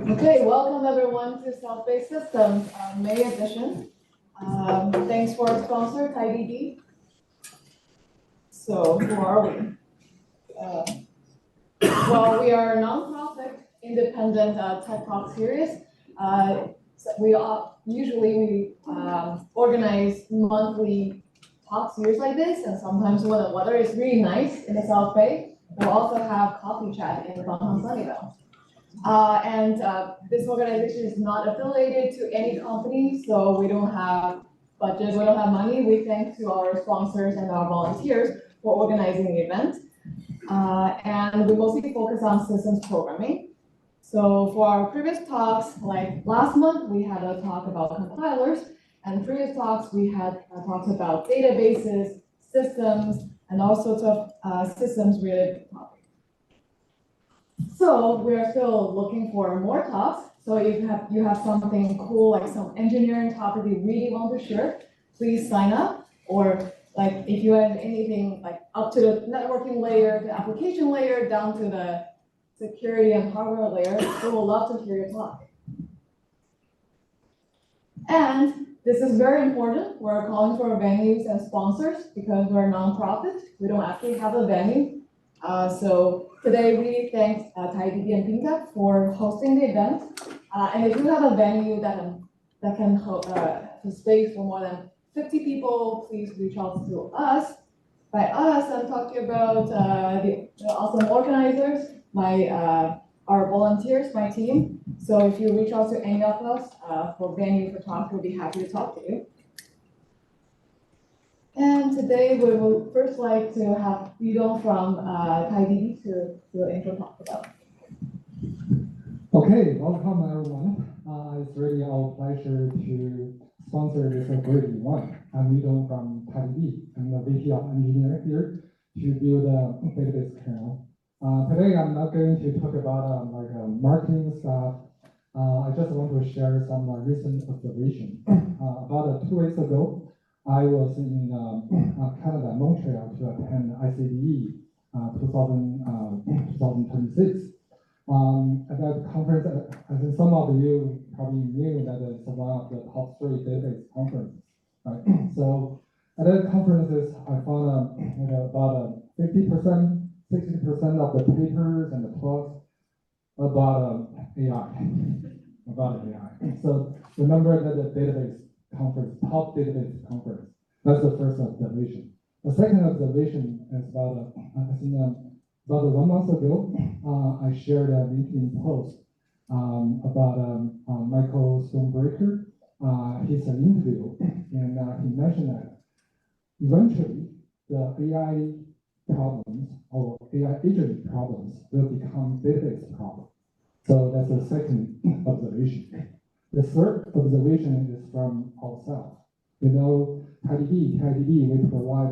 Okay, welcome everyone to Self-Based Systems, May edition. Thanks for our sponsor, TiDB. So, who are we? Well, we are a nonprofit, independent tech talk series. We usually organize monthly talk series like this, and sometimes when the weather is really nice in the South Bay, we'll also have coffee chat in downtown Sunnyvale. This organization is not affiliated to any company, so we don't have budget, we don't have money. We thank to our sponsors and our volunteers for organizing the event. And we mostly focus on systems programming. So for our previous talks, like last month, we had a talk about compilers, and previous talks, we had talks about databases, systems, and all sorts of systems-related topics. So we are still looking for more talks. So if you have something cool, like some engineering topic you really want to share, please sign up. Or like if you have anything like up to the networking layer, the application layer, down to the security and hardware layer, we would love to hear your talk. And this is very important. We're calling for venues and sponsors because we're a nonprofit. We don't actually have a venue. So today we thank TiDB and PinCap for hosting the event. And if you have a venue that can hold space for more than 50 people, please reach out to us. By us, I'm talking about the awesome organizers, our volunteers, my team. So if you reach out to any of us for venue for talk, we'll be happy to talk to you. And today we will first like to have Yudong from TiDB to do an intro talk about. Okay, welcome everyone. It's really our pleasure to sponsor this great event. I'm Yudong from TiDB. I'm the VP of Engineering here to build a database kernel. Today I'm not going to talk about marketing stuff. I just want to share some recent observation. About 2 weeks ago, I was in Canada, Montreal, to attend ICDE 2026. At that conference, I think some of you probably knew that it's one of the top 3 database conferences. Right? So at that conferences, I found about 50%, 60% of the papers and the talks about AI. So remember that the database conference, top database conference. That's the first observation. The second observation is about, about 1 month ago, I shared a LinkedIn post about Michael Stonebreaker. He's an interview, and he mentioned that eventually the AI problems or AI agent problems will become database problems. So that's the second observation. The third observation is from ourselves. You know, TiDB, we provide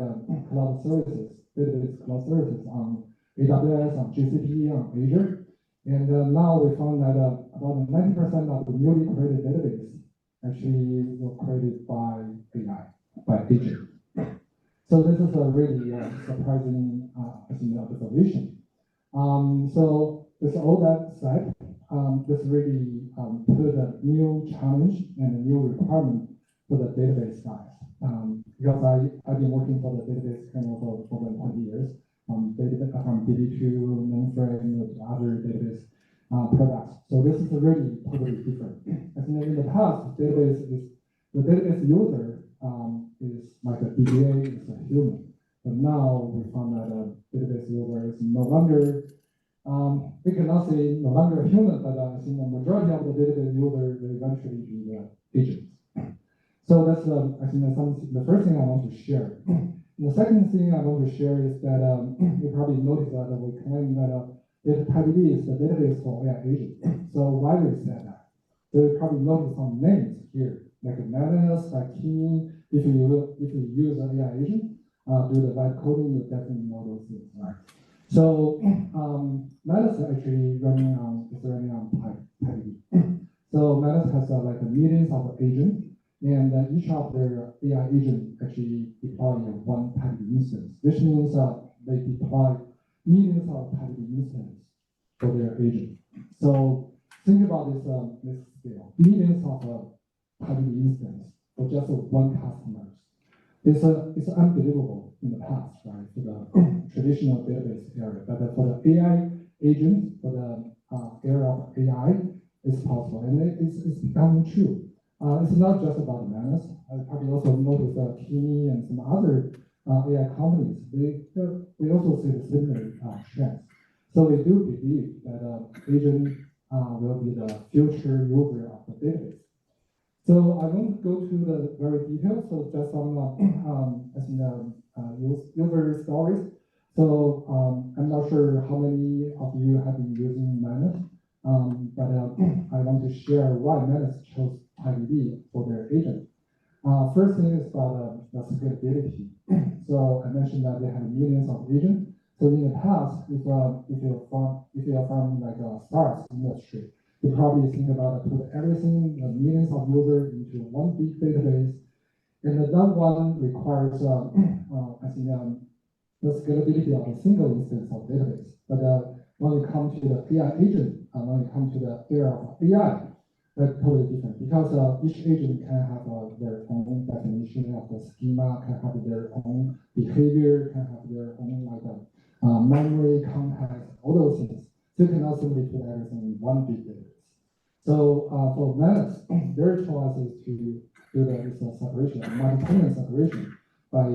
cloud services, database cloud services on AWS, on GCP, on Azure. And now we found that about 90% of the newly created database actually were created by AI, by agent. So this is a really surprising observation. So with all that said, this really put a new challenge and a new requirement for the database guys. Because I've been working for the database kernel for more than 20 years, from DB2, mainframe, to other database products. So this is really totally different. As in the past, the database user is like a DBA, is a human. But now we found that a database user is no longer, we cannot say no longer a human, but I think the majority of the database users will eventually be the agents. So that's, I think, the first thing I want to share. The second thing I want to share is that you probably noticed that we claim that TiDB is the database for AI agents. So why we said that? So you probably noticed some names here, like Madness, like Key. If you use an AI agent, do the vibe coding, you definitely know those things, right? So Madness is actually running on TiDB. So Madness has like millions of agents. And each of their AI agents actually deploy one TiDB instance, which means they deploy millions of TiDB instances for their agent. So think about this scale, millions of TiDB instances for just one customer. It's unbelievable in the past, right, for the traditional database area. But for the AI agent, for the era of AI, it's possible. And it's becoming true. It's not just about Manus. I probably also noticed that Kimi and some other AI companies, they also see the similar trends. So we do believe that agent will be the future user of the database. So I won't go to the very details, so just some user stories. So I'm not sure how many of you have been using Manus, but I want to share why Manus chose TiDB for their agent. First thing is about the scalability. So I mentioned that they have millions of agents. So in the past, if you're from like a SaaS industry, you probably think about put everything, millions of users into one big database, and that one requires, I think, the scalability of a single instance of database. But when it comes to the AI agent, when it comes to the era of AI, that's totally different because each agent can have their own definition of the schema, can have their own behavior, can have their own memory, context, all those things. So you cannot simply put everything in one big database. So for Manus, their choice is to do this separation, multi-tenant separation, by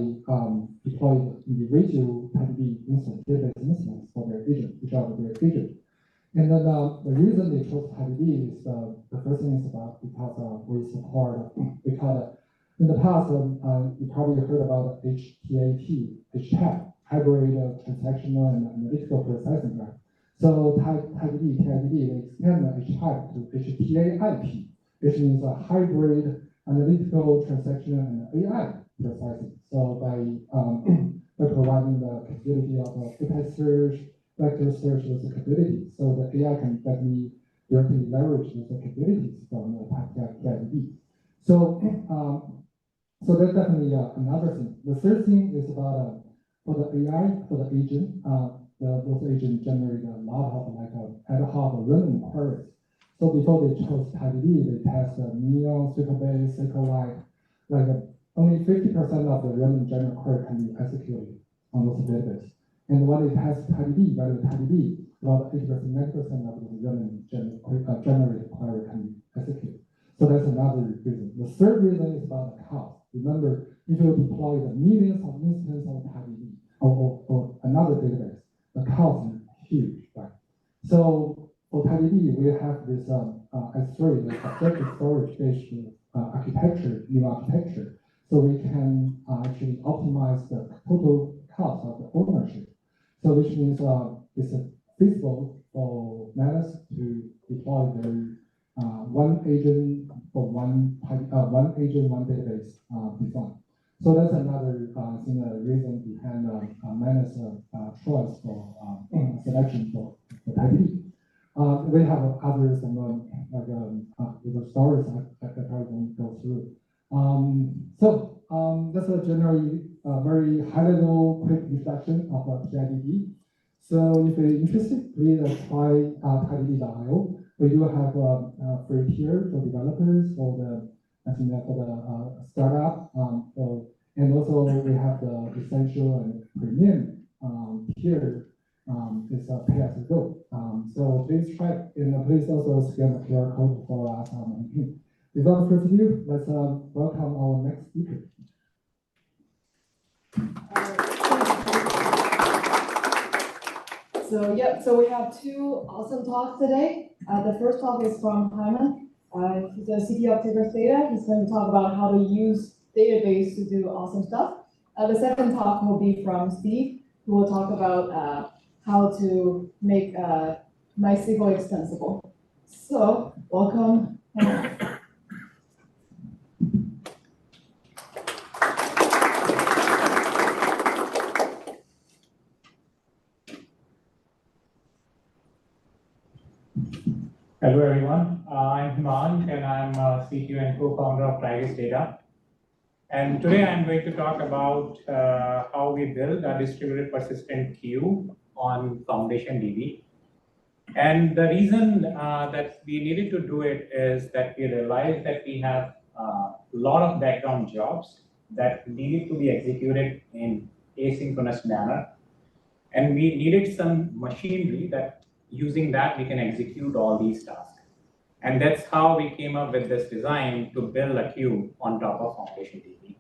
deploying individual TiDB instance database instance for their agent, each of their agent. And then the reason they chose TiDB is the first thing is about because we support, because in the past, you probably heard about HTAP, hybrid transactional and analytical processing, right? So TiDB, they extend the HTAP to HTAIP, which means a hybrid analytical transactional and AI processing. So by providing the capability of API search, vector search with capabilities, so the AI can directly leverage those capabilities from the TiDB. So that's definitely another thing. The third thing is about for the AI, for the agent, those agents generate a lot of ad hoc random queries. So before they chose TiDB, they test Neon, SQL-based, SQLite, only 50% of the random general query can be executed on those databases. And when they test TiDB, about 80%, 90% of the random generated query can be executed. So that's another reason. The third reason is about the cost. Remember, if you deploy the millions of instances of TiDB or another database, the cost is huge, right? So for TiDB, we have this S3, the objective storage-based new architecture. So we can actually optimize the total cost of the ownership. So which means it's feasible for Manus to deploy their one agent for one agent, one database design. So that's another reason behind Manus choice for selection for TiDB. We have other stories I probably won't go through. That's a generally very high-level quick introduction of TiDB. So if you're interested, please try TiDB.io. We do have a free tier for developers, for the startup. And also we have the essential and premium tier. It's pay as you go. So please try, and please also scan the QR code for us. Without further ado, let's welcome our next speaker. So we have two awesome talks today. The first talk is from Himank. He's the CTO of Tigris Data. He's going to talk about how to use database to do awesome stuff. The second talk will be from Steve, who will talk about how to make MySQL extensible. So welcome. Hello everyone, I'm Himank and I'm CTO and co-founder of Tigris Data. And today I'm going to talk about how we build a distributed persistent queue on FoundationDB. And the reason that we needed to do it is that we realized that we have a lot of background jobs that needed to be executed in asynchronous manner. And we needed some machinery that using that we can execute all these tasks. And that's how we came up with this design to build a queue on top of FoundationDB.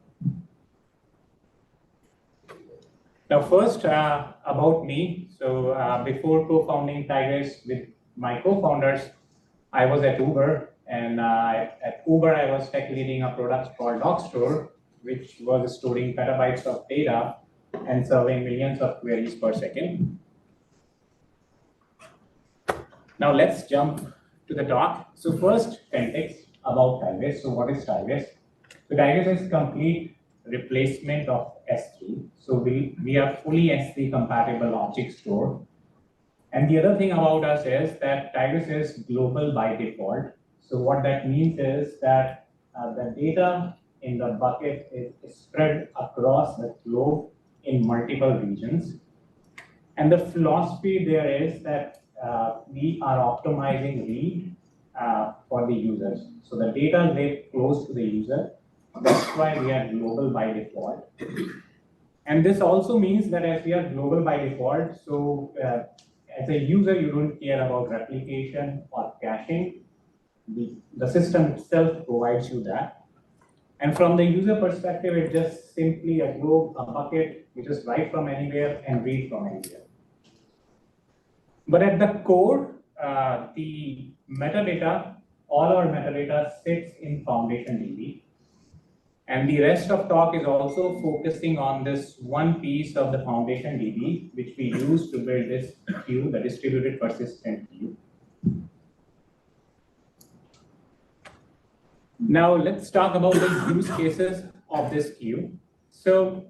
Now, first about me. So before co-founding Tigris with my co-founders, I was at Uber, and at Uber I was tech leading a product called Dogstore, which was storing petabytes of data and serving millions of queries per second. Now let's jump to the talk. So first, context about Tigris. So what is Tigris? So Tigris is complete replacement of S3. So we are fully S3 compatible object store. And the other thing about us is that Tigris is global by default. So what that means is that the data in the bucket is spread across the globe in multiple regions. And the philosophy there is that we are optimizing read for the users. So the data lives close to the user. That's why we are global by default. And this also means that as we are global by default, so as a user, you don't care about replication or caching. The system itself provides you that. And from the user perspective, it's just simply a globe, a bucket, you just write from anywhere and read from anywhere. But at the core, the metadata, all our metadata sits in FoundationDB. And the rest of talk is also focusing on this one piece of the FoundationDB, which we use to build this queue, the distributed persistent queue. Now let's talk about the use cases of this queue. So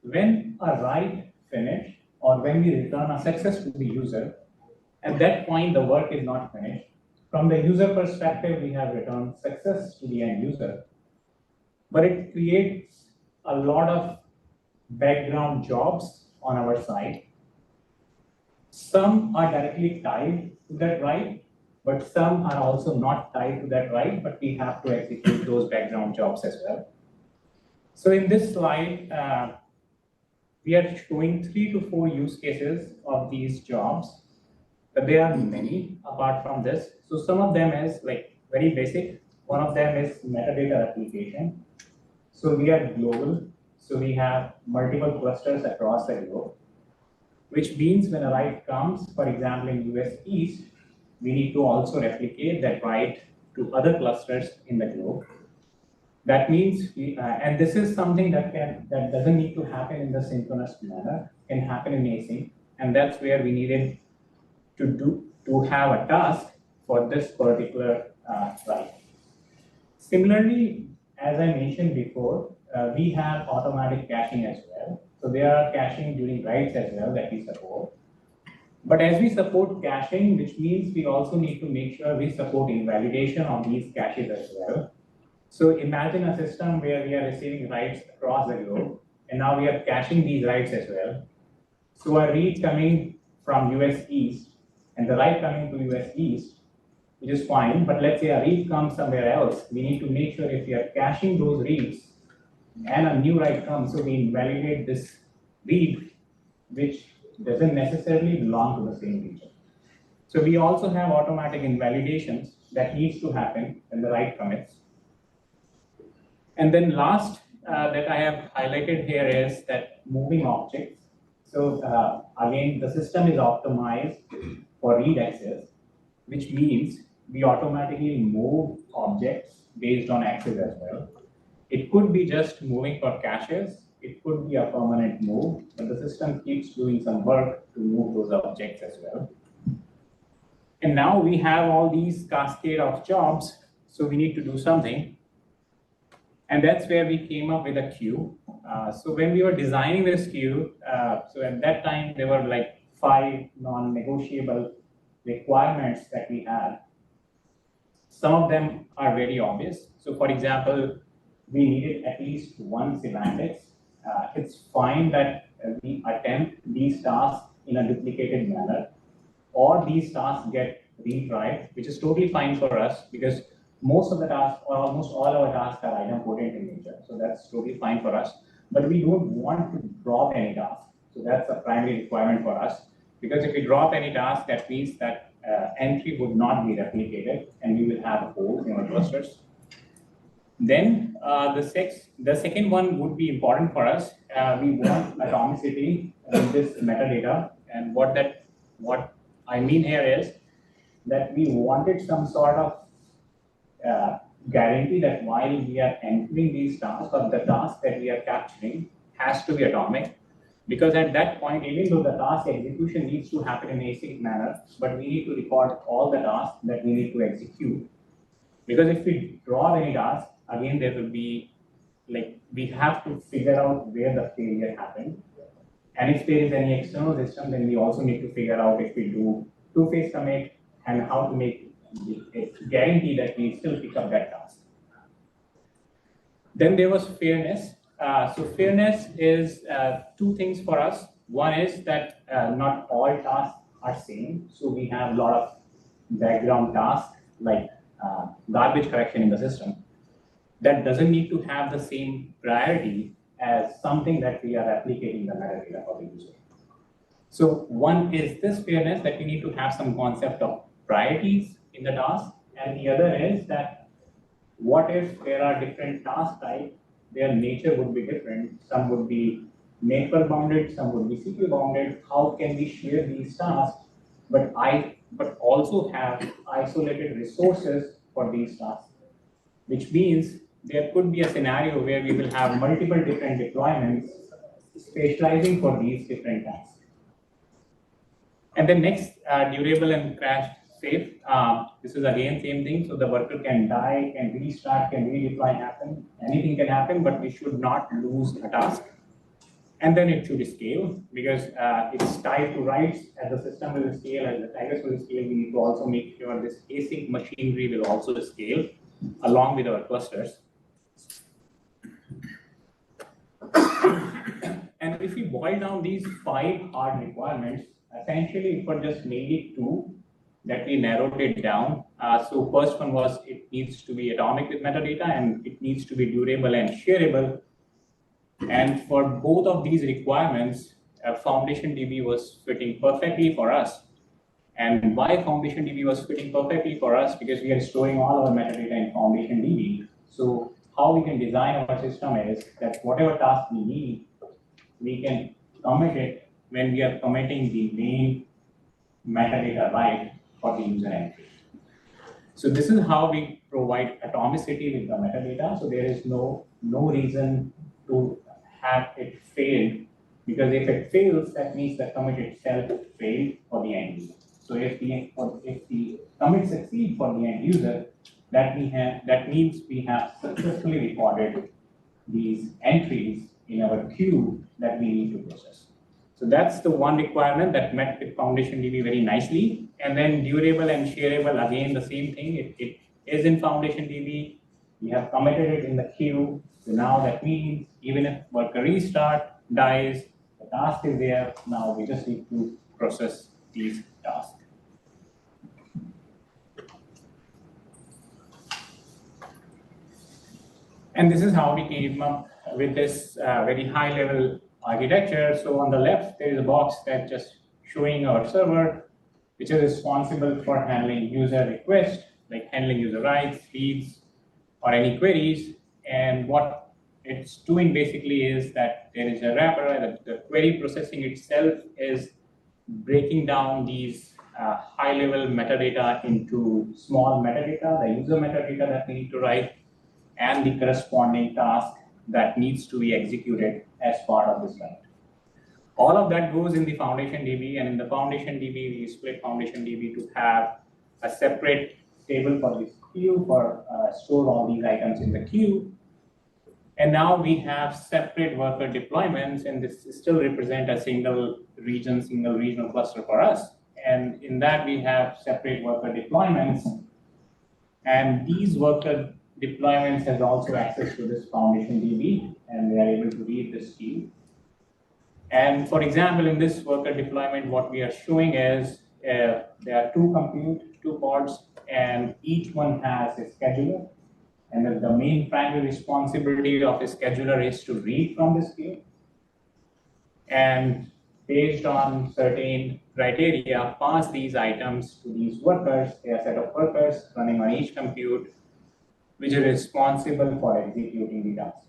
when a write finishes, or when we return a success to the user, at that point the work is not finished. From the user perspective, we have returned success to the end user. But it creates a lot of background jobs on our side. Some are directly tied to that write, but some are also not tied to that write, but we have to execute those background jobs as well. So in this slide, we are showing 3 to 4 use cases of these jobs, but there are many apart from this. So some of them is like very basic. One of them is metadata replication. So we are global, so we have multiple clusters across the globe, which means when a write comes, for example, in US East, we need to also replicate that write to other clusters in the globe. That means, and this is something that doesn't need to happen in the synchronous manner, can happen in async, and that's where we needed to have a task for this particular write. Similarly, as I mentioned before, we have automatic caching as well. So there are caching during writes as well that we support. But as we support caching, which means we also need to make sure we support invalidation of these caches as well. So imagine a system where we are receiving writes across the globe, and now we are caching these writes as well. So a read coming from US East and the write coming to US East, which is fine, but let's say a read comes somewhere else. We need to make sure if we are caching those reads and a new write comes, so we invalidate this read, which doesn't necessarily belong to the same region. So we also have automatic invalidations that needs to happen when the write commits. And then last that I have highlighted here is that moving objects. So again, the system is optimized for read access, which means we automatically move objects based on access as well. It could be just moving for caches. It could be a permanent move, but the system keeps doing some work to move those objects as well. And now we have all these cascade of jobs, so we need to do something. And that's where we came up with a queue. So when we were designing this queue, so at that time, there were like 5 non-negotiable requirements that we had. Some of them are very obvious. So for example, we needed at least one semantics. It's fine that we attempt these tasks in a duplicated manner. or these tasks get retried, which is totally fine for us because most of the tasks or almost all our tasks are idempotent in nature. So that's totally fine for us. But we don't want to drop any task. So that's a primary requirement for us. Because if we drop any task, that means that entry would not be replicated and we will have holes in our clusters. Then the second one would be important for us. We want atomicity in this metadata. And what I mean here is that we wanted some sort of guarantee that while we are entering these tasks, or the task that we are capturing has to be atomic. Because at that point, even though the task execution needs to happen in async manner, but we need to record all the tasks that we need to execute. Because if we draw any task, again, there will be, like, we have to figure out where the failure happened. And if there is any external system, then we also need to figure out if we do two-phase commit and how to make guarantee that we still pick up that task. Then there was fairness. So fairness is two things for us. One is that not all tasks are same. So we have a lot of background tasks like garbage collection in the system that doesn't need to have the same priority as something that we are replicating the metadata for the user. So one is this fairness, that we need to have some concept of priorities in the task, and the other is that what if there are different task types, their nature would be different. Some would be network bounded, some would be CPU bounded. How can we share these tasks, but also have isolated resources for these tasks? Which means there could be a scenario where we will have multiple different deployments specializing for these different tasks. And then next, durable and crash safe. This is again same thing. So the worker can die, can restart, can redeploy happen. Anything can happen, but we should not lose a task. And then it should scale because it's tied to writes. As the system will scale, as the Tigris will scale, we need to also make sure this async machinery will also scale along with our clusters. And if we boil down these 5 hard requirements, essentially it was just mainly 2 that we narrowed it down. So first one was it needs to be atomic with metadata, and it needs to be durable and shareable. And for both of these requirements, FoundationDB was fitting perfectly for us. And why FoundationDB was fitting perfectly for us? Because we are storing all our metadata in FoundationDB. So how we can design our system is that whatever task we need, we can commit it when we are committing the main metadata right for the user entry. So this is how we provide atomicity with the metadata. So there is no reason to have it failed, because if it fails, that means the commit itself failed for the end user. So if the commit succeeds for the end user, that means we have successfully recorded these entries in our queue that we need to process. So that's the one requirement that met with FoundationDB very nicely. And then durable and shareable, again, the same thing. It is in FoundationDB. We have committed it in the queue. So now that means even if worker restart, dies, the task is there. Now we just need to process these tasks. And this is how we came up with this very high level architecture. So on the left, there is a box that just showing our server, which is responsible for handling user requests, like handling user writes, reads, or any queries. And what it's doing basically is that there is a wrapper, and the query processing itself is breaking down these high-level metadata into small metadata, the user metadata that we need to write, and the corresponding task that needs to be executed as part of this write. All of that goes in the FoundationDB, and in the FoundationDB, we split FoundationDB to have a separate table for this queue for store all these items in the queue. And now we have separate worker deployments, and this still represent a single regional cluster for us. And in that, we have separate worker deployments, and these worker deployments has also access to this FoundationDB, and they are able to read this queue. And for example, in this worker deployment, what we are showing is there are two pods, and each one has a scheduler. And then the main primary responsibility of a scheduler is to read from this queue. And based on certain criteria, pass these items to these workers. They are a set of workers running on each compute, which is responsible for executing the task.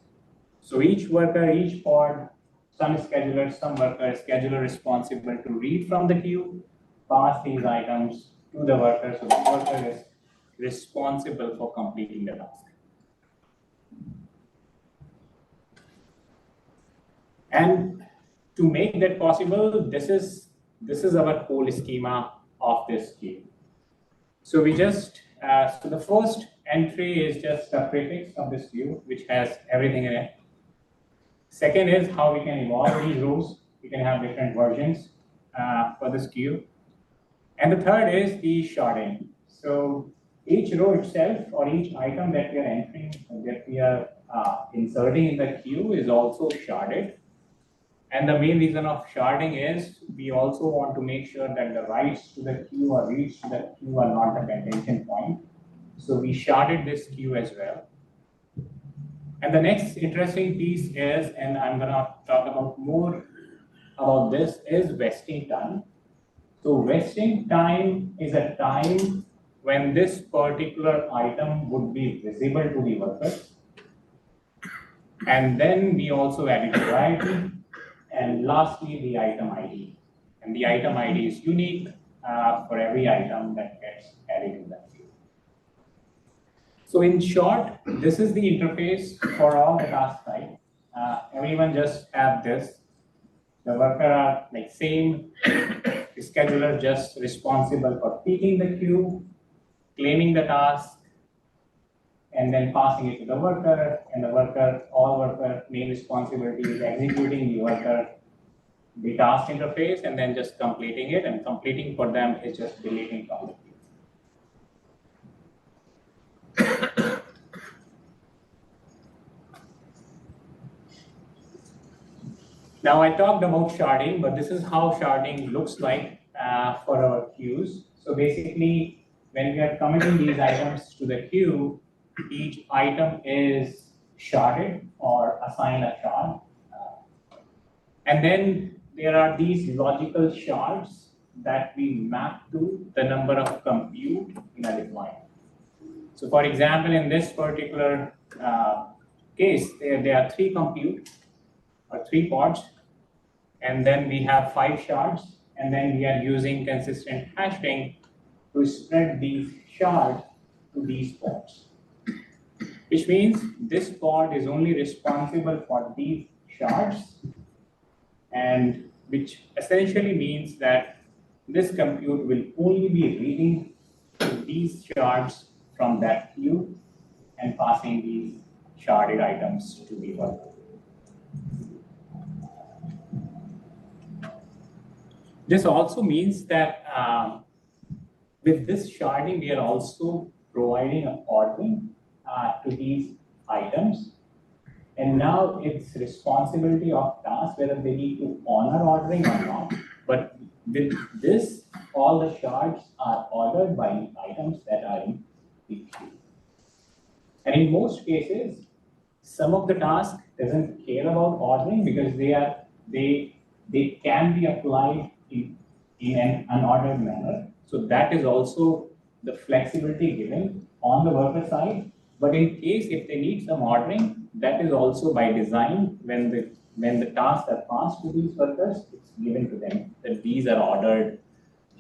So each worker, each pod, some scheduler, some worker, scheduler responsible to read from the queue, pass these items to the worker, so the worker is responsible for completing the task. And to make that possible, this is our whole schema of this queue. So we just, so the first entry is just a prefix of this queue, which has everything in it. Second is how we can evolve these rows. We can have different versions for this queue. And the third is the sharding. So each row itself or each item that we are entering, that we are inserting in the queue is also sharded. And the main reason of sharding is we also want to make sure that the writes to the queue or reads to the queue are not a contention point. So we sharded this queue as well. And the next interesting piece is, and I'm going to talk about more about this, is vesting time. So vesting time is a time when this particular item would be visible to the worker. And then we also added variety. And lastly, the item ID. And the item ID is unique for every item that gets added in that queue. So in short, this is the interface for all the task type. Everyone just have this. The worker are like same. The scheduler just responsible for picking the queue, claiming the task, and then passing it to the worker. And the worker, all worker main responsibility is executing the task interface, and then just completing it. And completing for them is just deleting from the queue. Now I talked about sharding, but this is how sharding looks like for our queues. So basically, when we are committing these items to the queue, each item is sharded or assigned a shard. And then there are these logical shards that we map to the number of compute in a deployment. So for example, in this particular case, there are 3 compute or 3 pods, and then we have 5 shards, and then we are using consistent hashing to spread these shards to these pods. Which means this pod is only responsible for these shards, and which essentially means that this compute will only be reading these shards from that queue and passing these sharded items to the worker. This also means that with this sharding, we are also providing an ordering to these items. And now it's responsibility of task whether they need to honor ordering or not. But with this, all the shards are ordered by the items that are in the queue. And in most cases, some of the tasks doesn't care about ordering because they can be applied in an unordered manner. So that is also the flexibility given on the worker side. But in case if they need some ordering, that is also by design. When the tasks are passed to these workers, it's given to them that these are ordered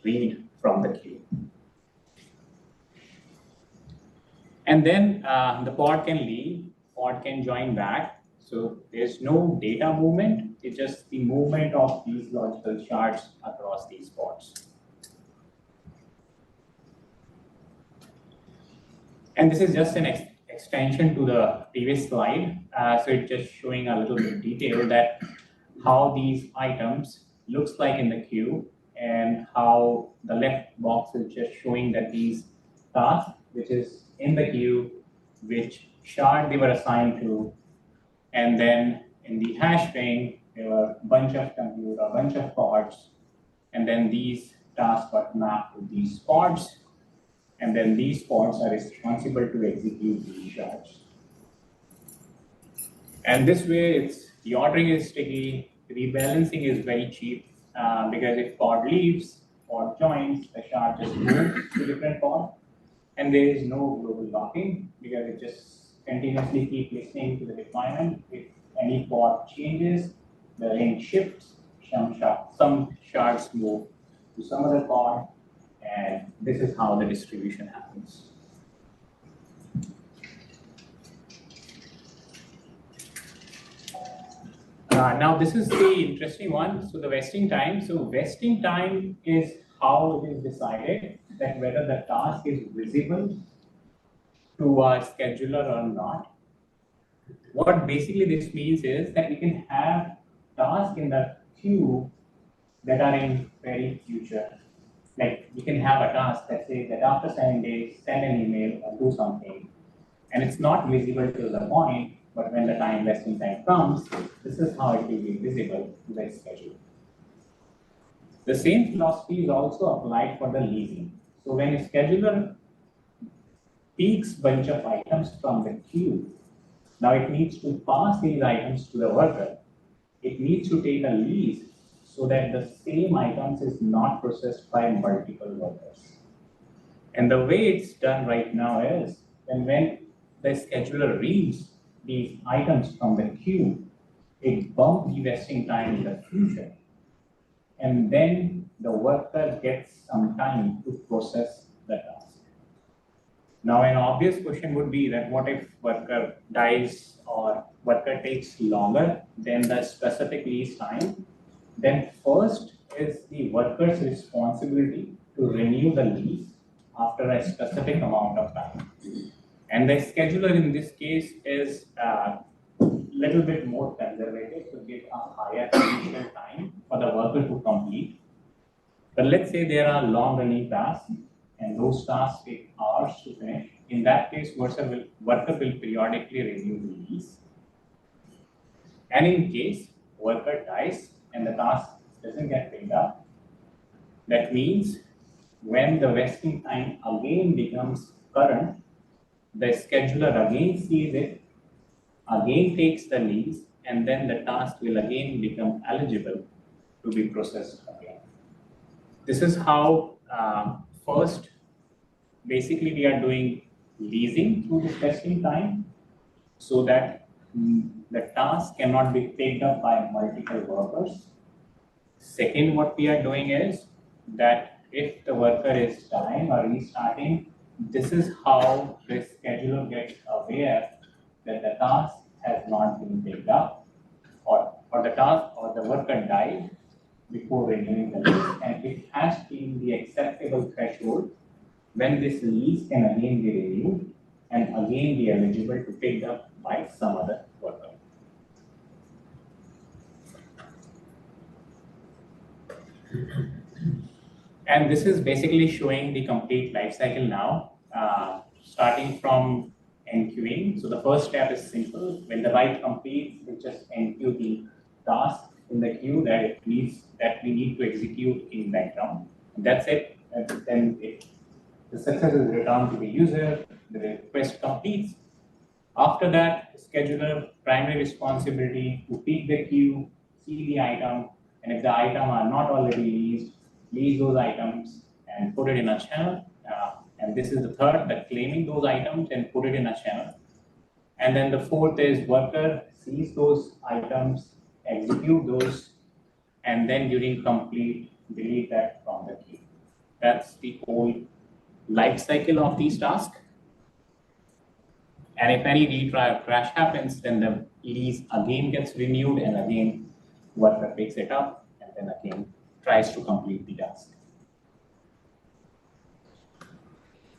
read from the queue. And then the pod can leave, pod can join back. So there's no data movement, it's just the movement of these logical shards across these pods. And this is just an extension to the previous slide. So it's just showing a little bit detail that how these items looks like in the queue, and how the left box is just showing that these tasks, which is in the queue, which shard they were assigned to, and then in the hash string, there were a bunch of compute, a bunch of pods, and then these task got mapped to these pods, and then these pods are responsible to execute these shards. And this way, the ordering is sticky, rebalancing is very cheap, because if pod leaves, pod joins, the shard just moves to different pod, and there is no global locking because it just continuously keeps listening to the deployment. If any pod changes, the range shifts, some shards move to some other pod, and this is how the distribution happens. Now this is the interesting one. So the vesting time. So vesting time is how it is decided that whether the task is visible to our scheduler or not. What basically this means is that we can have tasks in the queue that are in very future. Like we can have a task that says that after 7 days, send an email or do something, and it's not visible till the point, but when the vesting time comes, this is how it will be visible to the scheduler. The same philosophy is also applied for the leasing. So when a scheduler peaks bunch of items from the queue, now it needs to pass these items to the worker. It needs to take a lease so that the same items is not processed by multiple workers. And the way it's done right now is when the scheduler reads these items from the queue, it bumps the vesting time in the future. And then the worker gets some time to process the task. Now, an obvious question would be that what if worker dies or worker takes longer than the specific lease time? Then first is the worker's responsibility to renew the lease after a specific amount of time. And the scheduler in this case is a little bit more conservative to give a higher initial time for the worker to complete. But let's say there are long running tasks and those tasks take hours to finish. In that case, worker will periodically renew the lease. And in case worker dies and the task doesn't get picked up, that means when the vesting time again becomes current, the scheduler again sees it, again takes the lease, and then the task will again become eligible to be processed again. This is how first, basically we are doing leasing through this vesting time so that the task cannot be picked up by multiple workers. Second, what we are doing is that if the worker is dying or restarting, this is how the scheduler gets aware that the task has not been picked up or the task or the worker died before renewing the lease, and it has been the acceptable threshold when this lease can again be renewed and again be eligible to picked up by some other worker. And this is basically showing the complete life cycle now, starting from enqueuing. So the first step is simple. When the write completes, we just enqueue the task in the queue that we need to execute in background. And that's it. And then the success is returned to the user. The request completes. After that, scheduler primary responsibility to pick the queue, see the item, and if the item are not already leased, lease those items and put it in a channel. And this is the third, that claiming those items and put it in a channel. And then the fourth is worker sees those items, execute those, and then during complete, delete that from the queue. That's the whole life cycle of these tasks. And if any retry or crash happens, then the lease again gets renewed and again worker picks it up and then again tries to complete the task.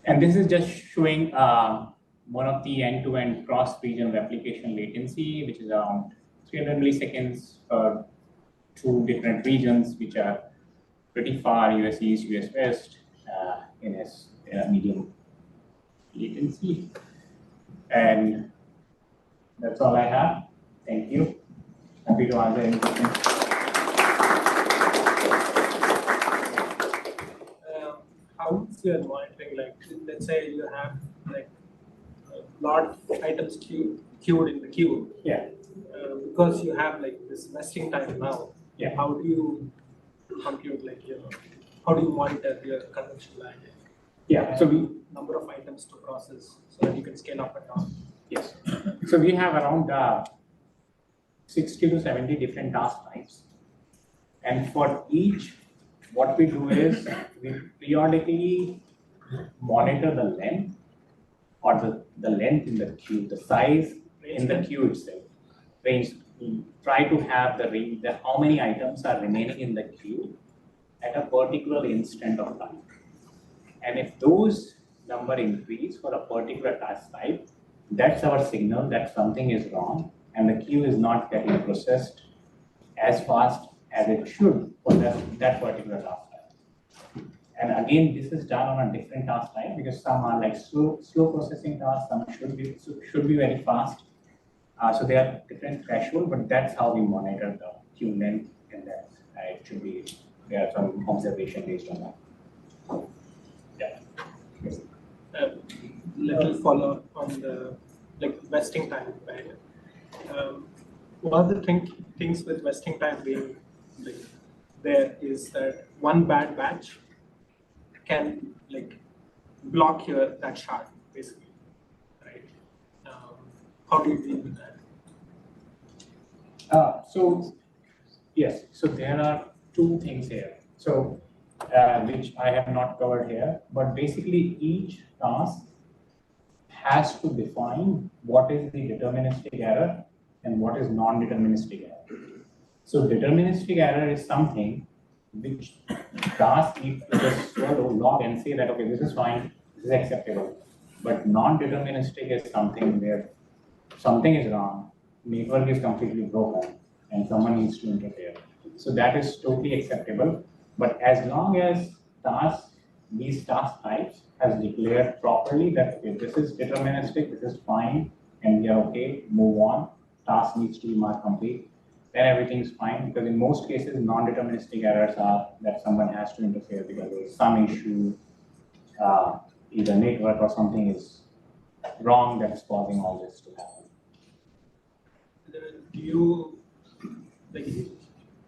And this is just showing one of the end-to-end cross-region replication latency, which is around 300 milliseconds for two different regions, which are pretty far, US East, US West, in a medium latency. And that's all I have. Thank you. Happy to answer any questions. you are monitoring, like let's say you have like a lot of items queued in the queue. Yeah. Because you have like this vesting time now. Yeah. How do you compute, like, how do you monitor your consumption lag? Yeah. So we number of items to process so that you can scale up and down. Yes. So we have around 60 to 70 different task types. And for each, what we do is we periodically monitor the length or the length in the queue, the size in the queue itself. We try to have the range, how many items are remaining in the queue at a particular instant of time. And if those number increase for a particular task type, that's our signal that something is wrong and the queue is not getting processed as fast as it should for that particular task type. And again, this is done on a different task type because some are like slow processing tasks, some should be very fast. So they are different threshold, but that's how we monitor the queue length, and that it should be, there are some observation based on that. Yeah. Yes. Little follow-up on the vesting time, right? One of the things with vesting time being there is that one bad batch can block that shard, basically, right? How do you deal with that? So yes, so there are two things here. So which I have not covered here, but basically each task has to define what is the deterministic error and what is non-deterministic error. So deterministic error is something which task needs to just log and say that, okay, this is fine, this is acceptable. But non-deterministic is something where something is wrong, network is completely broken, and someone needs to interfere. So that is totally acceptable. But as long as these task types has declared properly that, okay, this is deterministic, this is fine, and we are okay, move on, task needs to be marked complete, then everything is fine, because in most cases, non-deterministic errors are that someone has to interfere because there is some issue, either network or something is wrong that is causing all this to happen. Do you,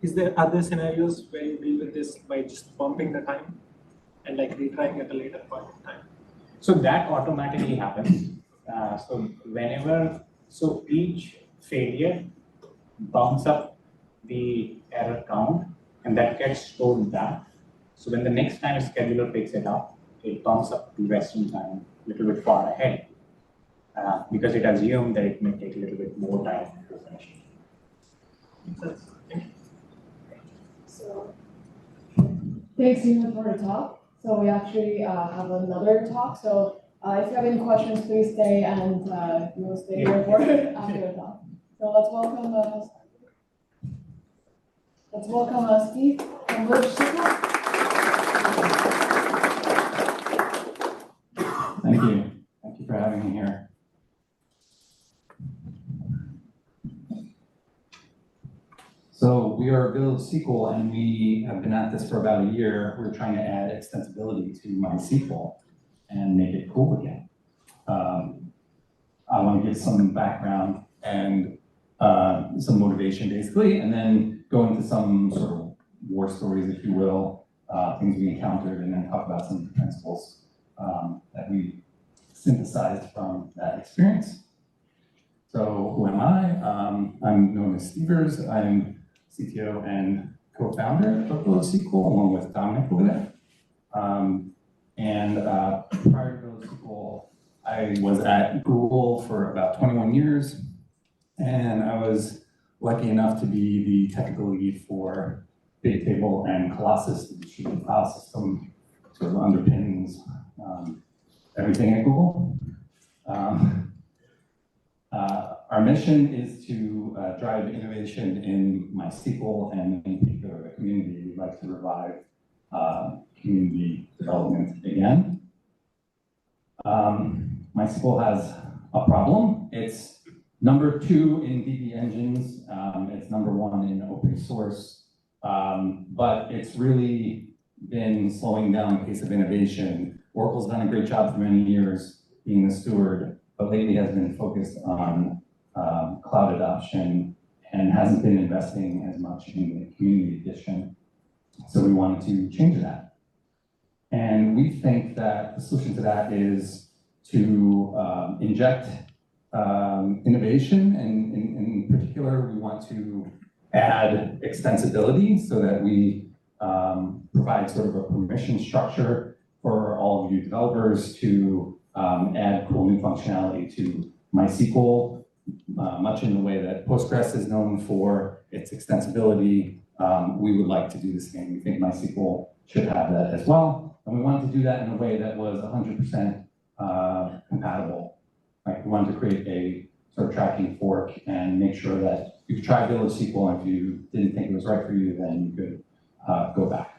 is there other scenarios where you deal with this by just bumping the time and retrying at a later point in time? So that automatically happens. So each failure bumps up the error count, and that gets stored back. So when the next time a scheduler picks it up, it bumps up the resting time a little bit far ahead, because it assumed that it may take a little bit more time to finish. So, thanks, Himank, for the talk. So we actually have another talk. So if you have any questions, please stay, and you will stay here for after the talk. So let's welcome Steve from Schirripa. Thank you. Thank you for having me here. So we are Build SQL, and we have been at this for about a year. We're trying to add extensibility to MySQL and make it cool again. I want to give some background and some motivation, basically, and then go into some sort of war stories, if you will, things we encountered, and then talk about some principles that we synthesized from that experience. So who am I? I'm known as Tigris. I'm CTO and co-founder of Build SQL, along with Dominic over there. Prior to Build SQL, I was at Google for about 21 years, and I was lucky enough to be the technical lead for Bigtable and Colossus, the distributed file system, sort of underpins everything at Google. Our mission is to drive innovation in MySQL, and in particular the community. We'd like to revive community development again. MySQL has a problem. It's number 2 in DB engines. It's number 1 in open source, but it's really been slowing down the pace of innovation Oracle's done a great job for many years being the steward, but lately has been focused on cloud adoption and hasn't been investing as much in the community edition. So we wanted to change that. And we think that the solution to that is to inject innovation, and in particular, we want to add extensibility so that we provide sort of a permission structure for all of you developers to add cool new functionality to MySQL, much in the way that Postgres is known for its extensibility. We would like to do the same. We think MySQL should have that as well. And we wanted to do that in a way that was 100% compatible. Like, we wanted to create a sort of tracking fork and make sure that you could try Village SQL, and if you didn't think it was right for you, then you could go back.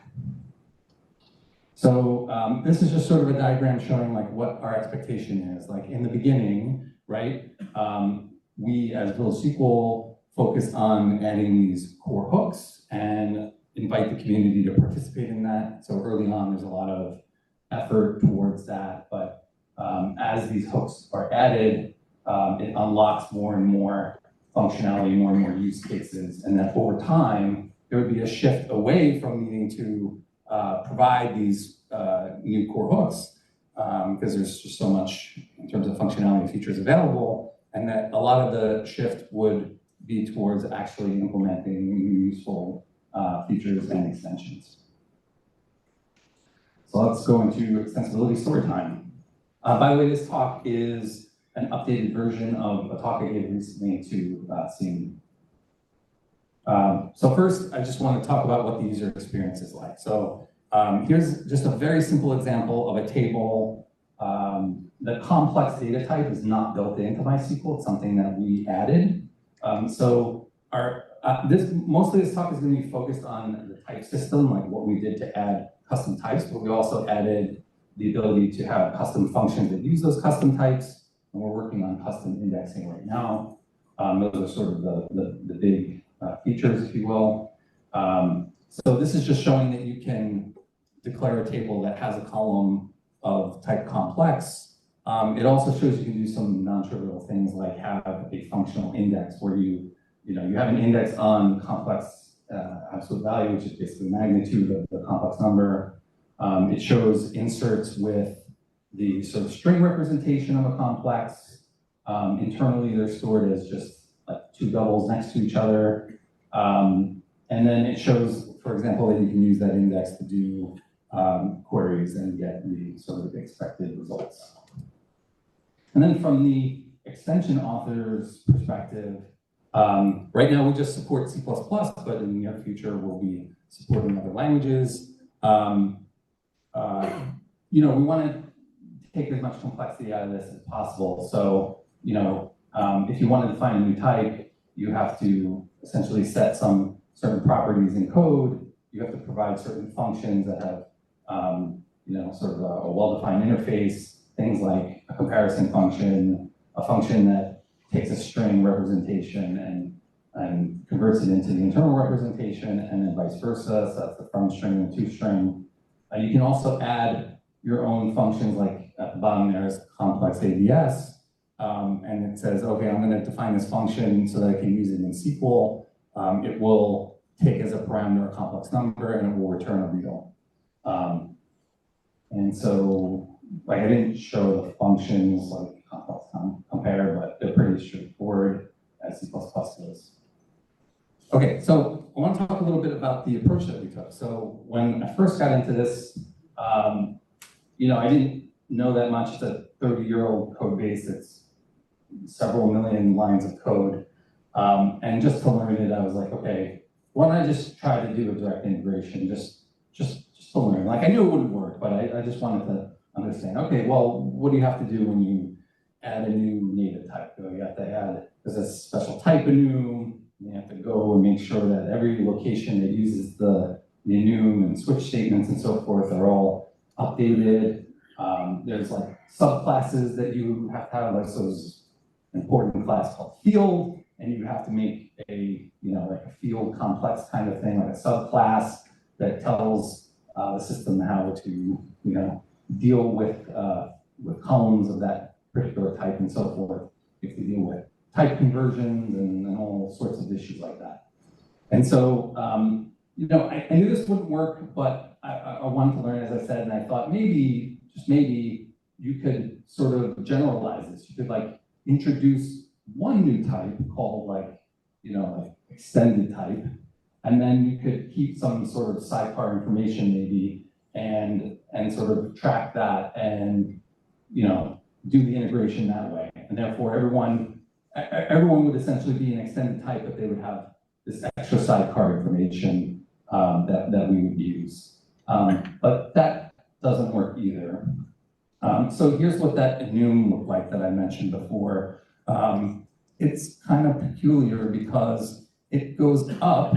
So this is just sort of a diagram showing like what our expectation is. Like in the beginning, right? We as Village SQL focus on adding these core hooks and invite the community to participate in that. So early on, there's a lot of effort towards that, but as these hooks are added, it unlocks more and more functionality, more and more use cases, and that over time, there would be a shift away from needing to provide these new core hooks, because there's just so much in terms of functionality and features available, and that a lot of the shift would be towards actually implementing new useful features and extensions. So let's go into extensibility story time. By the way, this talk is an updated version of a talk I gave recently to CME. So first, I just want to talk about what the user experience is like. So here's just a very simple example of a table. The complex data type is not built into MySQL. It's something that we added. So mostly this talk is going to be focused on the type system, like what we did to add custom types, but we also added the ability to have custom functions that use those custom types. And we're working on custom indexing right now. Those are sort of the big features, if you will. So this is just showing that you can declare a table that has a column of type complex. It also shows you can do some non-trivial things like have a functional index where you have an index on complex absolute value, which is basically magnitude of the complex number. It shows inserts with the sort of string representation of a complex. Internally, they're stored as just like two doubles next to each other. And then it shows, for example, that you can use that index to do queries and get the sort of expected results. And then from the extension author's perspective, right now we just support C++, but in the near future we'll be supporting other languages. We want to take as much complexity out of this as possible. So, if you want to define a new type, you have to essentially set some certain properties in code. You have to provide certain functions that have, sort of a well-defined interface, things like a comparison function, a function that takes a string representation and converts it into the internal representation, and then vice versa. So that's the from string and to string. You can also add your own functions, like at the bottom there's complex ADS, and it says, okay, I'm going to define this function so that I can use it in SQL. It will take as a parameter a complex number, and it will return a real. And so, like, I didn't show the functions like complex compare, but they're pretty straightforward as C++ does. Okay, so I want to talk a little bit about the approach that we took. So when I first got into this, I didn't know that much. It's a 30-year-old code base. It's several million lines of code. And just to learn it, I was like, okay, why don't I just try to do a direct integration, just to learn. Like, I knew it wouldn't work, but I just wanted to understand, okay, well, what do you have to do when you add a new native type? You have to add, there's a special type enum. You have to go and make sure that every location that uses the enum and switch statements and so forth are all updated. There's like subclasses that you have to have, like those important class called field, and you have to make a, like a field complex kind of thing, like a subclass that tells the system how to, deal with columns of that particular type and so forth. You have to deal with type conversions and all sorts of issues like that. And so, you know, I knew this wouldn't work, but I wanted to learn, as I said, and I thought maybe, just maybe, you could sort of generalize this. You could like introduce one new type called like, you know, like extended type, and then you could keep some sort of sidecar information maybe, and sort of track that and, you know, do the integration that way. And therefore everyone would essentially be an extended type, but they would have this extra sidecar information that we would use. But that doesn't work either. So here's what that enum looked like that I mentioned before. It's kind of peculiar because it goes up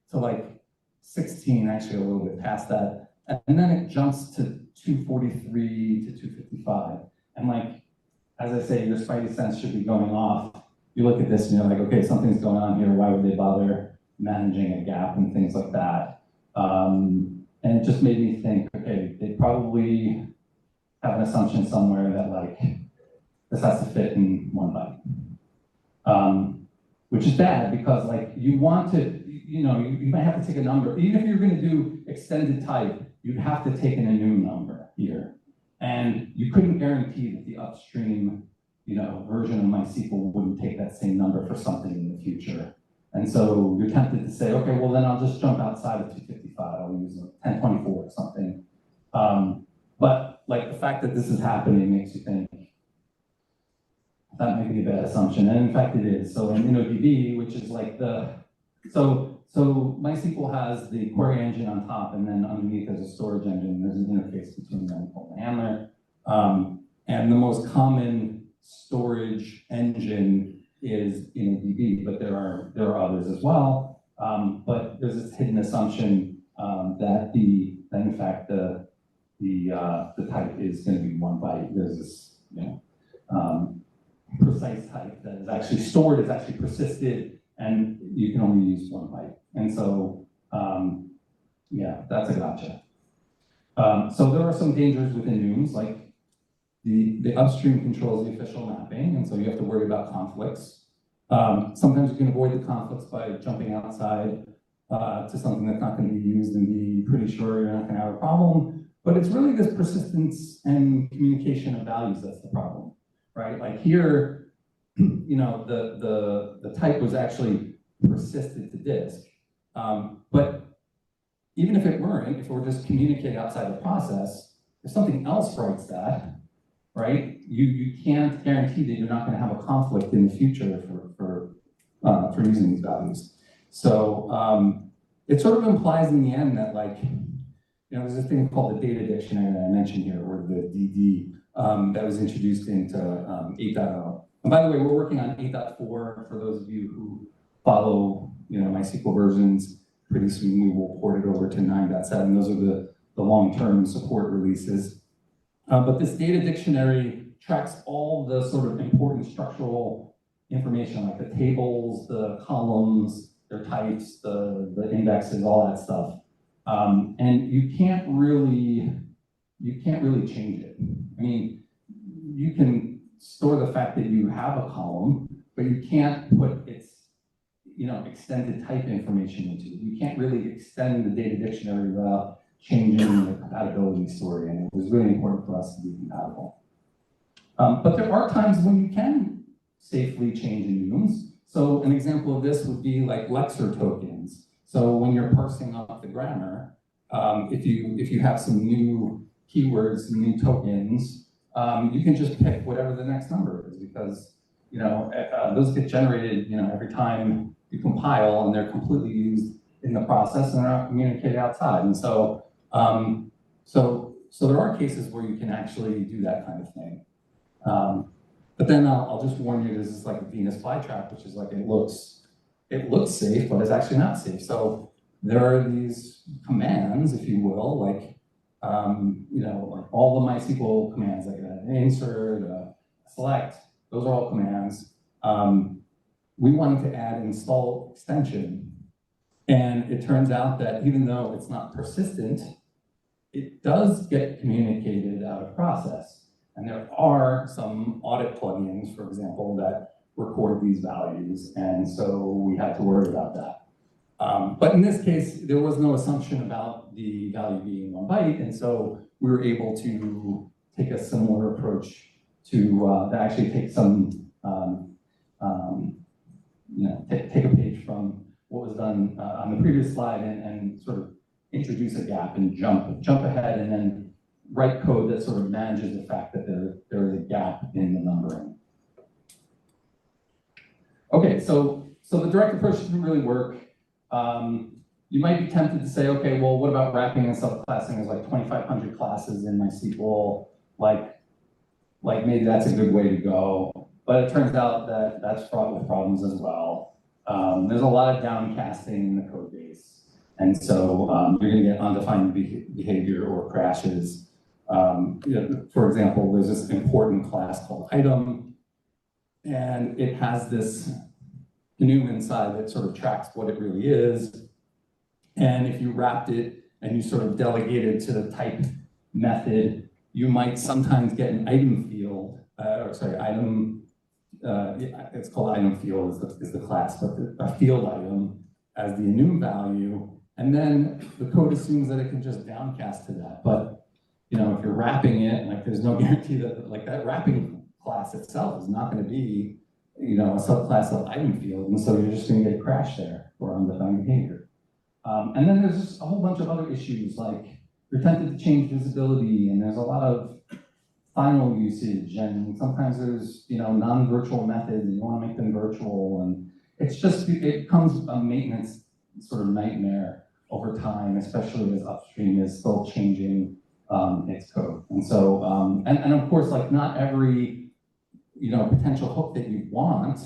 to like 16, actually a little bit past that, and then it jumps to 243 to 255. And like, as I say, your spidey sense should be going off. You look at this and you're like, okay, something's going on here. Why would they bother managing a gap and things like that? And it just made me think, okay, they probably have an assumption somewhere that like, this has to fit in one byte. Which is bad because like you want to, you know, you might have to take a number. Even if you're going to do extended type, you'd have to take an enum number here. And you couldn't guarantee that the upstream, you know, version of MySQL wouldn't take that same number for something in the future. And so you're tempted to say, okay, well then I'll just jump outside of 255. I'll use 1024 or something. But like the fact that this is happening makes you think that might be a bad assumption. And in fact it is. So in InnoDB, which is like so MySQL has the query engine on top, and then underneath there's a storage engine. There's an interface between them called the handler. And the most common storage engine is InnoDB, but there are others as well. But there's this hidden assumption that in fact the type is going to be one byte. There's this, you know, precise type that is actually stored, is actually persisted, and you can only use one byte. And so, yeah, that's a gotcha. So there are some dangers with enums, like the upstream controls the official mapping, and so you have to worry about conflicts. Sometimes you can avoid the conflicts by jumping outside to something that's not going to be used and be pretty sure you're not going to have a problem. But it's really this persistence and communication of values that's the problem, right? Like here, you know, the type was actually persisted to disk. But even if it weren't, if it were just communicated outside the process, if something else writes that, right, you can't guarantee that you're not going to have a conflict in the future for using these values. So it sort of implies in the end that, like, you know, there's this thing called the data dictionary that I mentioned here, or the DD, that was introduced into 8.0. And by the way, we're working on 8.4 for those of you who follow, you know, MySQL versions. Pretty soon we will port it over to 9.7. Those are the long-term support releases. But this data dictionary tracks all the sort of important structural information, like the tables, the columns, their types, the indexes, all that stuff. And you can't really change it. I mean, you can store the fact that you have a column, but you can't put its, you know, extended type information into it. You can't really extend the data dictionary without changing the compatibility story, and it was really important for us to be compatible. But there are times when you can safely change enums. So an example of this would be like lexer tokens. So when you're parsing up the grammar, if you have some new keywords, some new tokens, you can just pick whatever the next number is, because, you know, those get generated, you know, every time you compile, and they're completely used in the process and they're not communicated outside. And so, so there are cases where you can actually do that kind of thing. But then I'll just warn you, this is like a Venus flytrap, which is like, it looks safe, but it's actually not safe. So there are these commands, if you will, like, you know, like all the MySQL commands, like an insert, a select, those are all commands. We wanted to add install extension, and it turns out that even though it's not persistent, it does get communicated out of process. And there are some audit plugins, for example, that record these values. And so we had to worry about that. But in this case, there was no assumption about the value being 1 byte. And so we were able to take a similar approach to actually take some, take a page from what was done on the previous slide and sort of introduce a gap and jump ahead and then write code that sort of manages the fact that there is a gap in the numbering. Okay, so the direct approach didn't really work. You might be tempted to say, okay, well, what about wrapping and subclassing? There's like 2,500 classes in MySQL. Like maybe that's a good way to go. But it turns out that that's fraught with problems as well. There's a lot of downcasting in the code base. And so you're going to get undefined behavior or crashes. For example, there's this important class called item, and it has this enum inside that sort of tracks what it really is. And if you wrapped it and you sort of delegated to the type method, you might sometimes get an item field, it's called item field is the class, but a field item as the enum value. And then the code assumes that it can just downcast to that. But if you're wrapping it, like there's no guarantee that that wrapping class itself is not going to be a subclass of item field, and so you're just going to get a crash there for undefined behavior. And then there's just a whole bunch of other issues, like you're tempted to change visibility, and there's a lot of final usage, and sometimes there's non-virtual methods, and you want to make them virtual, and it becomes a maintenance sort of nightmare over time, especially as upstream is still changing its code. And so, and of course, like not every potential hook that you want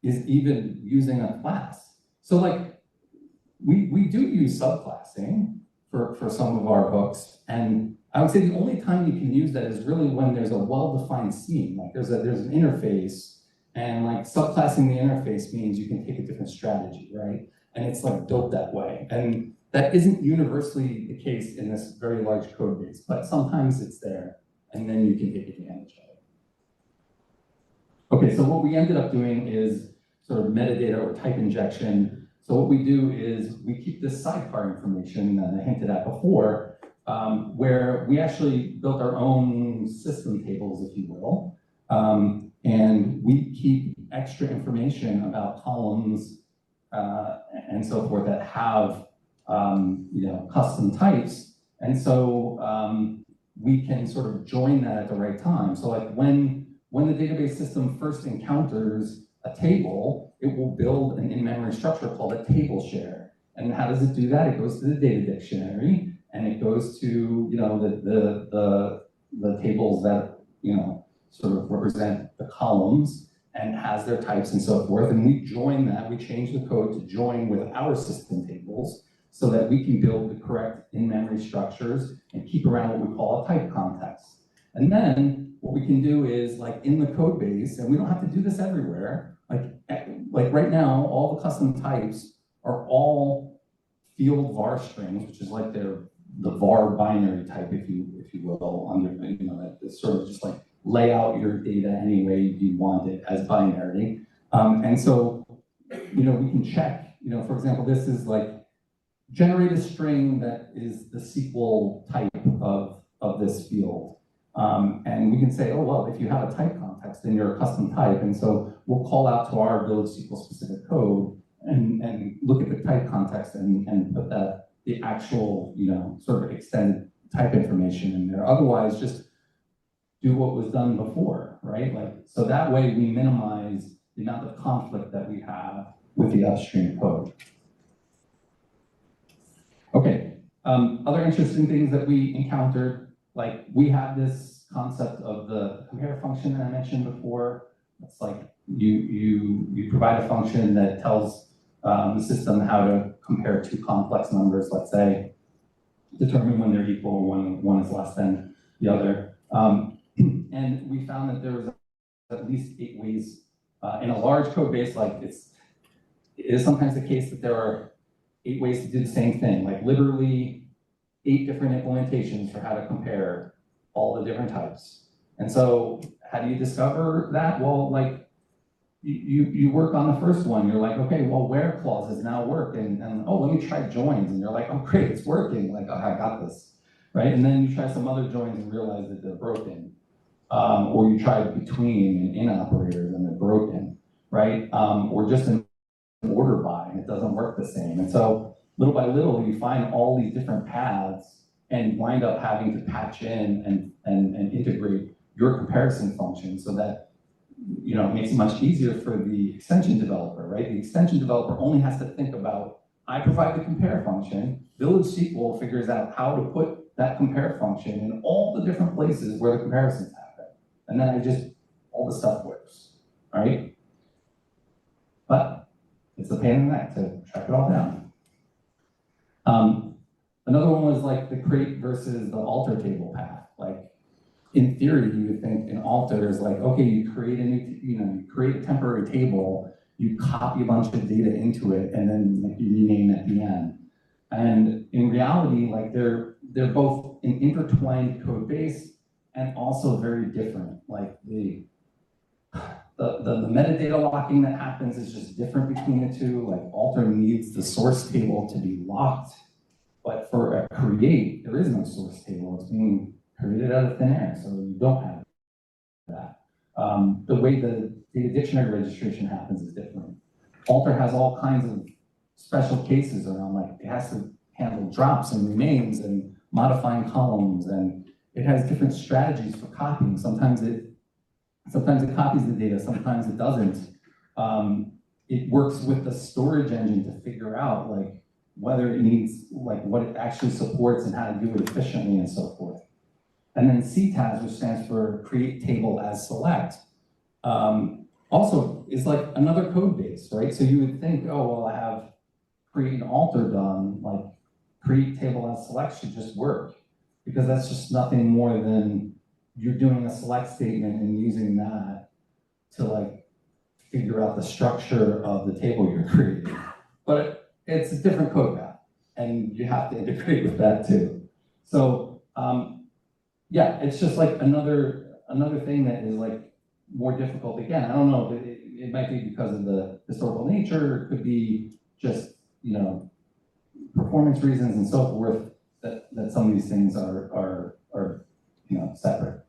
is even using a class. So like we do use subclassing for some of our hooks, and I would say the only time you can use that is really when there's a well-defined scheme, like there's an interface, and like subclassing the interface means you can take a different strategy, right? And it's like built that way. And that isn't universally the case in this very large code base, but sometimes it's there, and then you can take advantage of it. Okay, so what we ended up doing is sort of metadata or type injection. So what we do is we keep this sidecar information that I hinted at before, where we actually built our own system tables, if you will. And we keep extra information about columns and so forth that have custom types. And so we can sort of join that at the right time. So like when the database system first encounters a table, it will build an in-memory structure called a table share. And how does it do that? It goes to the data dictionary, and it goes to the tables that sort of represent the columns and has their types and so forth. And we join that. We change the code to join with our system tables so that we can build the correct in-memory structures and keep around what we call a type context. And then what we can do is, like in the code base, and we don't have to do this everywhere, like right now, all the custom types are all field var strings, which is like the var binary type, if you will, under that sort of just like lay out your data any way you want it as binary. And so we can check, for example, this is like generate a string that is the SQL type of this field. And we can say, oh, well, if you have a type context, then you're a custom type. And so we'll call out to our build SQL specific code and look at the type context and put the actual, sort of extended type information in there. Otherwise, just do what was done before, right? So that way we minimize the amount of conflict that we have with the upstream code. Okay, other interesting things that we encountered, like we have this concept of the compare function that I mentioned before. It's like you provide a function that tells the system how to compare two complex numbers, let's say, determine when they're equal or when one is less than the other. And we found that there was at least 8 ways in a large code base. Like it is sometimes the case that there are 8 ways to do the same thing. Like literally, 8 different implementations for how to compare all the different types. And so how do you discover that? Well, like you work on the first one, you're like, okay, well, where clauses now work, and oh, let me try joins, and you're like, oh, great, it's working, like, oh, I got this, right? And then you try some other joins and realize that they're broken. Or you try between and in operators and they're broken, right? Or just an order by and it doesn't work the same. And so little by little, you find all these different paths and wind up having to patch in and integrate your comparison function so that it makes it much easier for the extension developer, right? The extension developer only has to think about, I provide the compare function, Village SQL figures out how to put that compare function in all the different places where the comparisons happen. And then all the stuff works, right? But it's a pain in the neck to track it all down. Another one was like the create versus the alter table path. Like, in theory, you would think an alter is like, okay, you create a new, you create a temporary table, you copy a bunch of data into it, and then like, you rename at the end. And in reality, like they're both an intertwined code base and also very different. Like the metadata locking that happens is just different between the two. Like alter needs the source table to be locked, but for a create, there is no source table. It's being created out of thin air, so you don't have that. The way the data dictionary registration happens is different. Alter has all kinds of special cases around, like it has to handle drops and remains and modifying columns, and it has different strategies for copying. Sometimes it copies the data, sometimes it doesn't. It works with the storage engine to figure out like whether it needs, like what it actually supports and how to do it efficiently and so forth. And then CTAS, which stands for create table as select, also is like another code base, right? So you would think, oh, well, I have create and alter done, like create table as select should just work, because that's just nothing more than you're doing a select statement and using that to like figure out the structure of the table you're creating. But it's a different code path, and you have to integrate with that too. So yeah, it's just like another thing that is like more difficult. Again, I don't know, it might be because of the historical nature, it could be just, performance reasons and so forth that some of these things are separate.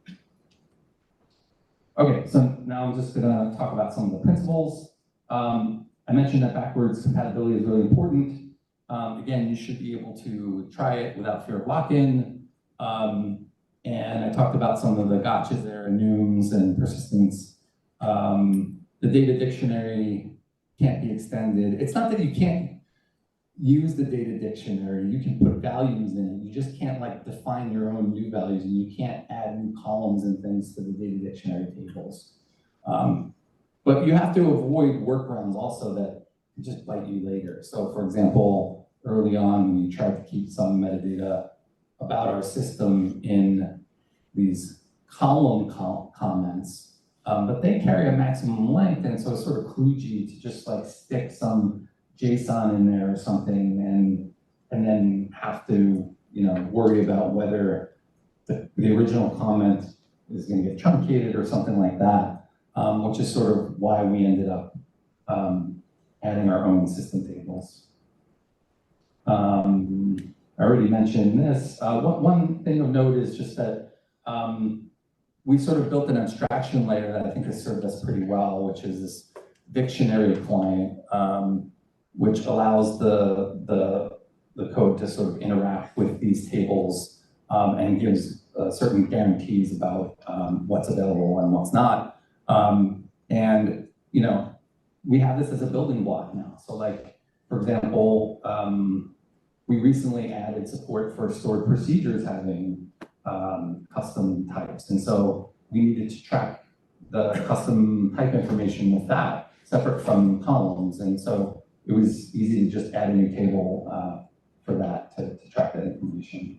Okay, so now I'm just gonna talk about some of the principles. I mentioned that backwards compatibility is really important. Again, you should be able to try it without fear of lock-in. And I talked about some of the gotchas there, enums and persistence. The data dictionary can't be extended. It's not that you can't use the data dictionary, you can put values in it. You just can't like define your own new values, and you can't add new columns and things to the data dictionary tables. But you have to avoid workarounds also that just bite you later. So for example, early on, we tried to keep some metadata about our system in these column comments, but they carry a maximum length, and so it's sort of kludgy to just like stick some JSON in there or something, and then have to worry about whether the original comment is going to get truncated or something like that, which is sort of why we ended up adding our own system tables. I already mentioned this. One thing of note is just that we sort of built an abstraction layer that I think has served us pretty well, which is this dictionary client, which allows the code to sort of interact with these tables and gives certain guarantees about what's available and what's not. And we have this as a building block now. So like, for example, we recently added support for stored procedures having custom types. And so we needed to track the custom type information with that, separate from columns. And so it was easy to just add a new table for that to track that information.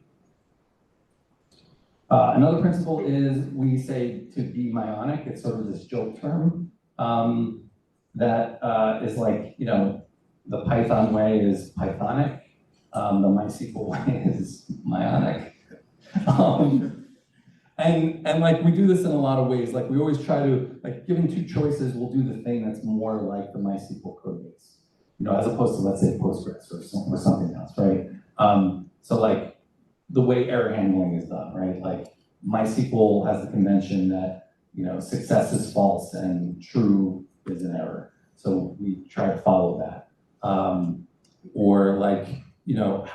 Another principle is we say to be maionic. It's sort of this joke term that is like, the Python way is Pythonic. The MySQL way is Ionic. And like we do this in a lot of ways. Like we always try to, like given two choices, we'll do the thing that's more like the MySQL code base, as opposed to let's say Postgres or something else, right? So like the way error handling is done, right? Like MySQL has the convention that success is false and true is an error. So we try to follow that. Or like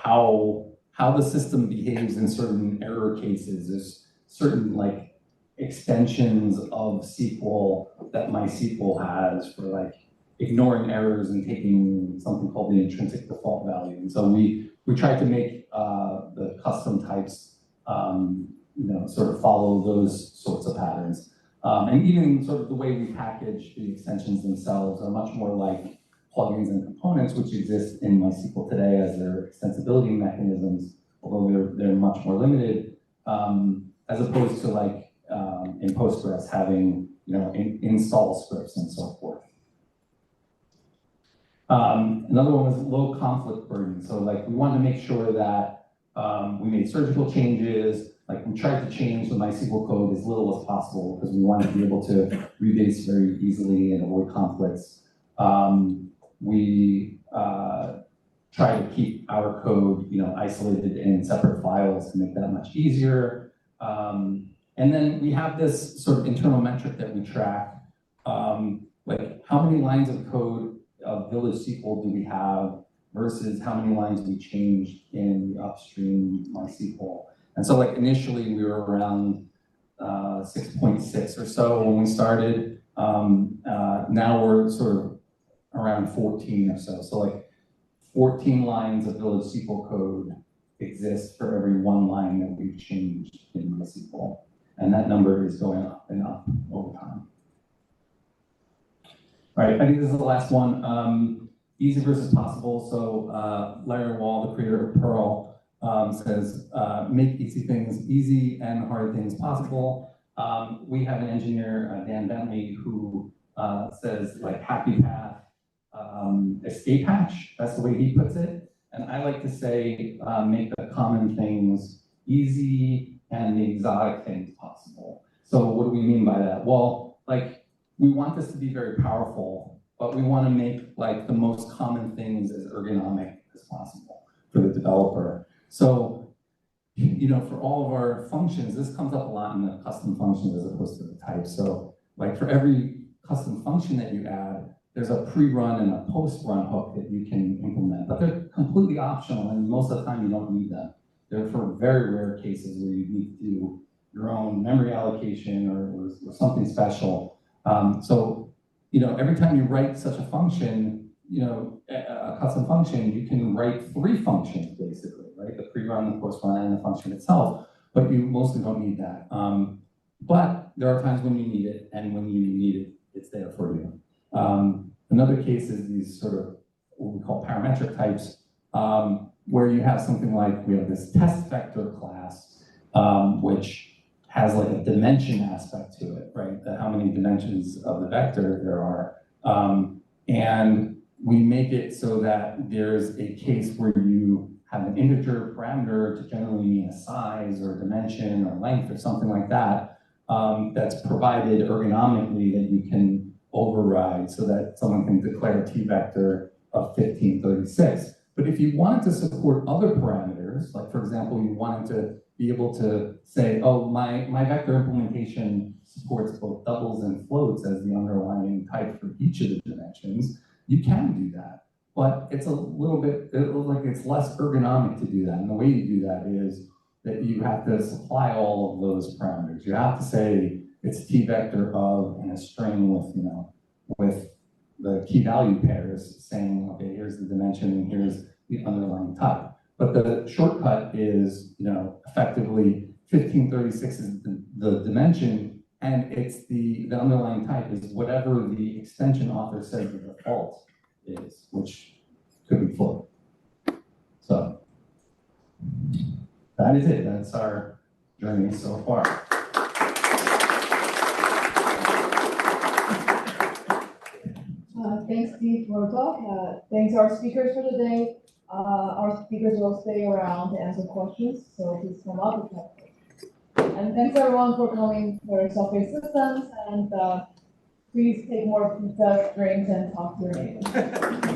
how the system behaves in certain error cases. There's certain like extensions of SQL that MySQL has for like ignoring errors and taking something called the intrinsic default value. And so we try to make the custom types sort of follow those sorts of patterns. And even sort of the way we package the extensions themselves are much more like plugins and components, which exist in MySQL today as their extensibility mechanisms, although they're much more limited, as opposed to like in Postgres having install scripts and so forth. Another one was low conflict burden. So like we wanted to make sure that we made surgical changes. Like we tried to change the MySQL code as little as possible because we wanted to be able to rebase very easily and avoid conflicts. We try to keep our code, isolated in separate files to make that much easier. And then we have this sort of internal metric that we track, like how many lines of code of Village SQL do we have versus how many lines we changed in the upstream MySQL. And so like initially we were around 6.6 or so when we started. Now we're sort of around 14 or so. So like 14 lines of Village SQL code exist for every one line that we've changed in MySQL. And that number is going up and up over time. All right, I think this is the last one. Easy versus possible. So Larry Wall, the creator of Perl, says, make easy things easy and hard things possible. We have an engineer, Dan Bentley, who says like happy path, escape hatch. That's the way he puts it. And I like to say, make the common things easy and the exotic things possible. So what do we mean by that? Well, like we want this to be very powerful, but we want to make like the most common things as ergonomic as possible for the developer. So, for all of our functions, this comes up a lot in the custom functions as opposed to the type. So like for every custom function that you add, there's a pre-run and a post-run hook that you can implement, but they're completely optional, and most of the time you don't need them. They're for very rare cases where you need to do your own memory allocation or something special. So, every time you write such a function, a custom function, you can write 3 functions basically, right? The pre-run, the post-run, and the function itself, but you mostly don't need that. But there are times when you need it, and when you need it, it's there for you. Another case is these sort of what we call parametric types, where you have something like, we have this test vector class, which has like a dimension aspect to it, right? How many dimensions of the vector there are. And we make it so that there's a case where you have an integer parameter to generally mean a size or a dimension or length or something like that, that's provided ergonomically that you can override so that someone can declare a t-vector of 1536. But if you wanted to support other parameters, like for example, you wanted to be able to say, oh, my vector implementation supports both doubles and floats as the underlying type for each of the dimensions, you can do that. But it's a little bit, it's less ergonomic to do that. And the way you do that is that you have to supply all of those parameters. You have to say it's t-vector of and a string with, with the key value pairs saying, okay, here's the dimension and here's the underlying type. But the shortcut is, effectively 1536 is the dimension, and it's the underlying type is whatever the extension author says the default is, which could be float. So that is it. That's our journey so far. Thanks, Steve, for the talk. Thanks our speakers for today. Our speakers will stay around to answer questions, so please come up if you have questions. And thanks everyone for coming for Software Systems, and please take more pizza, drinks, and talk to your neighbors.